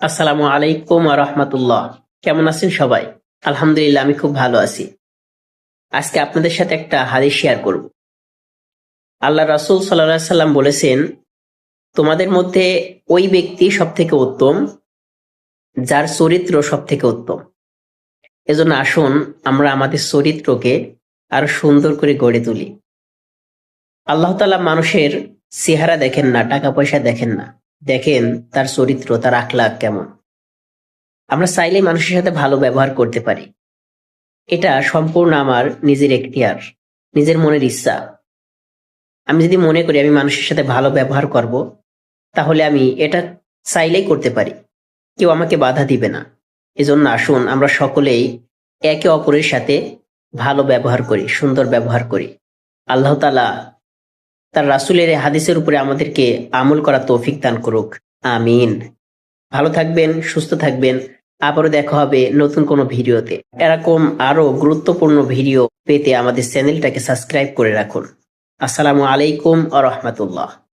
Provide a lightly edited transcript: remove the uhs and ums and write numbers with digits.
আসসালামু আলাইকুম রহমতুল্লাহ। কেমন আছেন সবাই? আলহামদুলিল্লাহ, আমি খুব ভালো আছি। আজকে আপনাদের সাথে একটা হাদিস শেয়ার করব। আল্লাহ রাসূল সাল্লাল্লাহু আলাইহি সাল্লাম বলেছেন, তোমাদের মধ্যে ওই ব্যক্তি সব থেকে উত্তম যার চরিত্র সব থেকে উত্তম। এজন্য আসুন আমরা আমাদের চরিত্রকে আরো সুন্দর করে গড়ে তুলি। আল্লাহ তাআলা মানুষের চেহারা দেখেন না, টাকা পয়সা দেখেন না, দেখেন তার চরিত্র, তার আখলাক কেমন। আমরা চাইলেই মানুষের সাথে ভালো ব্যবহার করতে পারি। এটা সম্পূর্ণ আমার নিজের এখতিয়ার, নিজের মনের ইচ্ছা। আমি যদি মনে করি আমি মানুষের সাথে ভালো ব্যবহার করব, তাহলে আমি এটা চাইলেই করতে পারি, কেউ আমাকে বাধা দিবে না। এজন্য আসুন আমরা সকলেই একে অপরের সাথে ভালো ব্যবহার করি, সুন্দর ব্যবহার করি। আল্লাহ তাআলা তার রাসূলের এই হাদিসের উপরে আমাদেরকে আমল করা তৌফিক দান করুক। আমিন। ভালো থাকবেন, সুস্থ থাকবেন। আবারও দেখা হবে নতুন কোনো ভিডিওতে। এরকম আরো গুরুত্বপূর্ণ ভিডিও পেতে আমাদের চ্যানেলটাকে সাবস্ক্রাইব করে রাখুন। আসসালামু আলাইকুম আ রহমতুল্লাহ।